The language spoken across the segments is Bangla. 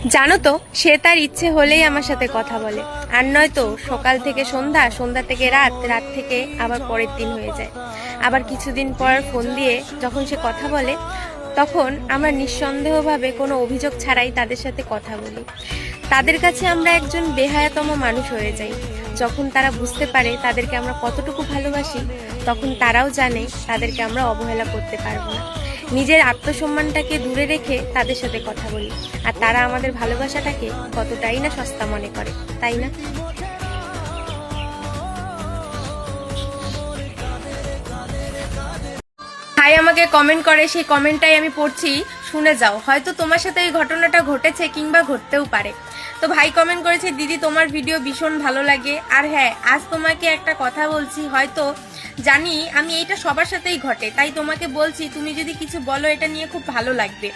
জানো তো, সে তার ইচ্ছে হলেই আমার সাথে কথা বলে, আর নয়তো সকাল থেকে সন্ধ্যা, সন্ধ্যা থেকে রাত, রাত থেকে আবার পরের দিন হয়ে যায়। আবার কিছুদিন পর ফোন দিয়ে যখন সে কথা বলে, তখন আমরা নিঃসন্দেহভাবে কোনো অভিযোগ ছাড়াই তাদের সাথে কথা বলি। তাদের কাছে আমরা একজন বেহায়াতম মানুষ হয়ে যাই। যখন তারা বুঝতে পারে তাদেরকে আমরা কতটুকু ভালোবাসি, তখন তারাও জানে তাদেরকে আমরা অবহেলা করতে পারবো না। নিজের আত্মসম্মানটাকে দূরে রেখে তাদের সাথে কথা বলি, আর তারা আমাদের ভালোবাসাটাকে কতটাই না সস্তা মনে করে, তাই না? ভাই আমাকে কমেন্ট করে, সেই কমেন্টটাই আমি পড়ছি, শুনে যাও। হয়তো তোমার সাথে এই ঘটনাটা ঘটেছে কিংবা ঘটতেও পারে। তো ভাই কমেন্ট করেছে, দিদি তোমার ভিডিও ভীষণ ভালো লাগে। আর হ্যাঁ, আজ তোমাকে একটা কথা বলছি, হয়তো জানি আমি এইটা সবার সাথেই ঘটে, তাই তোমাকে বলছি, তুমি যদি কিছু বলো এটা নিয়ে খুব ভালো লাগবে।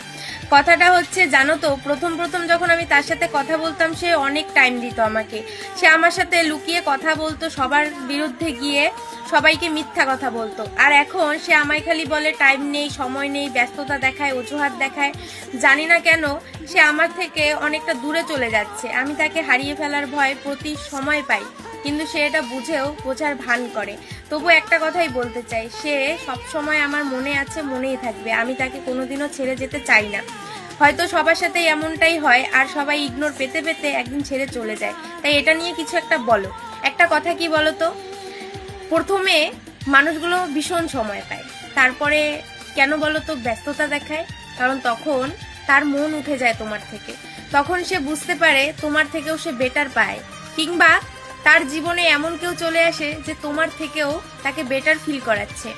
কথাটা হচ্ছে, জানো তো, প্রথম প্রথম যখন আমি তার সাথে কথা বলতাম, সে অনেক টাইম দিত আমাকে। সে আমার সাথে লুকিয়ে কথা বলতো, সবার বিরুদ্ধে গিয়ে সবাইকে মিথ্যা কথা বলতো। আর এখন সে আমায় খালি বলে টাইম নেই, সময় নেই, ব্যস্ততা দেখায়, অজুহাত দেখায়। জানি না কেন সে আমার থেকে অনেকটা দূরে চলে যাচ্ছে। আমি তাকে হারিয়ে ফেলার ভয় প্রতি সময় পাই, কিন্তু সে এটা বোঝার ভান করে। তবু একটা কথাই বলতে চাই, সে সব সময় আমার মনে আছে, মনেই থাকবে। আমি তাকে কোনোদিনও ছেড়ে যেতে চাই না। হয়তো সবার সাথে এমনটাই হয়, আর সবাই ইগনোর পেতে পেতে একদিন ছেড়ে চলে যায়। তাই এটা নিয়ে কিছু একটা বলো। একটা কথা কি বলো তো, প্রথমে মানুষগুলো ভীষণ সময় পায়, তারপরে কেন বলো তো ব্যস্ততা দেখায়? কারণ তখন তার মন উঠে যায় তোমার থেকে। তখন সে বুঝতে পারে তোমার থেকেও সে বেটার পায়, কিংবা তার জীবনে এমন কেউ চলে আসে যে তোমার থেকেও তাকে বেটার ফিল করাচ্ছে।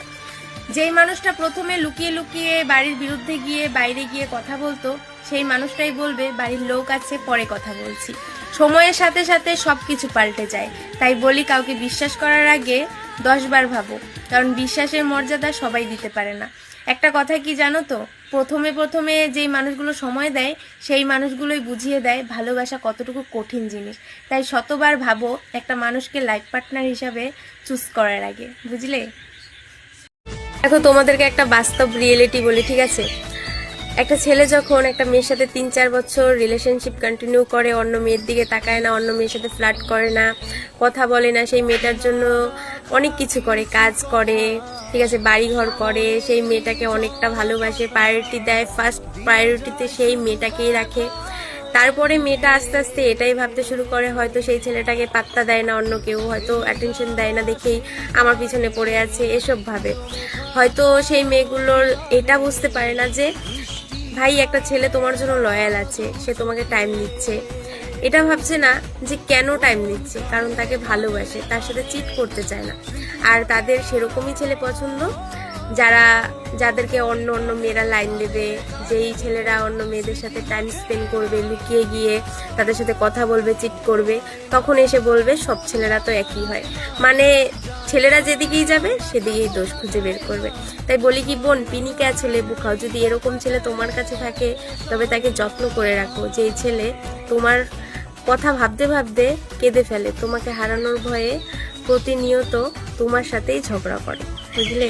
যেই মানুষটা প্রথমে লুকিয়ে লুকিয়ে বাড়ির বিরুদ্ধে গিয়ে বাইরে গিয়ে কথা বলতো, সেই মানুষটাই বলবে বাড়ির লোক আছে, পরে কথা বলছি। সময়ের সাথে সাথে সবকিছু পাল্টে যায়। তাই বলি, কাউকে বিশ্বাস করার আগে 10 বার ভাবো, কারণ বিশ্বাসের মর্যাদা সবাই দিতে পারে না। একটা কথা কি জানো তো, প্রথমে প্রথমে যেই মানুষগুলো সময় দেয়, সেই মানুষগুলোই বুঝিয়ে দেয় ভালোবাসা কতটুকু কঠিন জিনিস। তাই শতবার ভাবো একটা মানুষকে লাইফ পার্টনার হিসাবে চুজ করার আগে, বুঝলে? দেখো, তোমাদেরকে একটা বাস্তব রিয়েলিটি বলি, ঠিক আছে? একটা ছেলে যখন একটা মেয়ের সাথে 3-4 বছর রিলেশনশিপ কন্টিনিউ করে, অন্য মেয়ের দিকে তাকায় না, অন্য মেয়ের সাথে ফ্লার্ট করে না, কথা বলে না, সেই মেয়েটার জন্য অনেক কিছু করে, কাজ করে, ঠিক আছে, বাড়িঘর করে, সেই মেয়েটাকে অনেকটা ভালোবাসে, প্রায়োরিটি দেয়, ফার্স্ট প্রায়োরিটিতে সেই মেয়েটাকেই রাখে। তারপরে মেয়েটা আস্তে আস্তে এটাই ভাবতে শুরু করে, হয়তো সেই ছেলেটাকে পাত্তা দেয় না অন্য কেউ, হয়তো অ্যাটেনশন দেয় না দেখেই আমার পিছনে পড়ে আছে, এসব ভাবে। হয়তো সেই মেয়েগুলোর এটা বুঝতে পারে না যে ভাই, একটা ছেলে তোমার জন্য লয়াল আছে, সে তোমাকে টাইম দিচ্ছে। এটা ভাবছে না যে কেন টাইম দিচ্ছে, কারণ তাকে ভালোবাসে, তার সাথে চিট করতে চায় না। আর তাদের সেরকমই ছেলে পছন্দ, যাদেরকে অন্য অন্য মেয়েরা লাইন দেবে, যেই ছেলেরা অন্য মেয়েদের সাথে টাইম স্পেন্ড করবে, লুকিয়ে গিয়ে তাদের সাথে কথা বলবে, চিট করবে, তখন এসে বলবে সব ছেলেরা তো একই হয়। মানে ছেলেরা যেদিকেই যাবে সেদিকেই দোষ খুঁজে বের করবে। তাই বলি কি বোন, পিনিকে আছে লেবু খাও। যদি এরকম ছেলে তোমার কাছে থাকে, তবে তাকে যত্ন করে রাখো। যে ছেলে তোমার কথা ভাবতে ভাবতে কেঁদে ফেলে, তোমাকে হারানোর ভয়ে প্রতিনিয়ত তোমার সাথেই ঝগড়া করে, বুঝলে?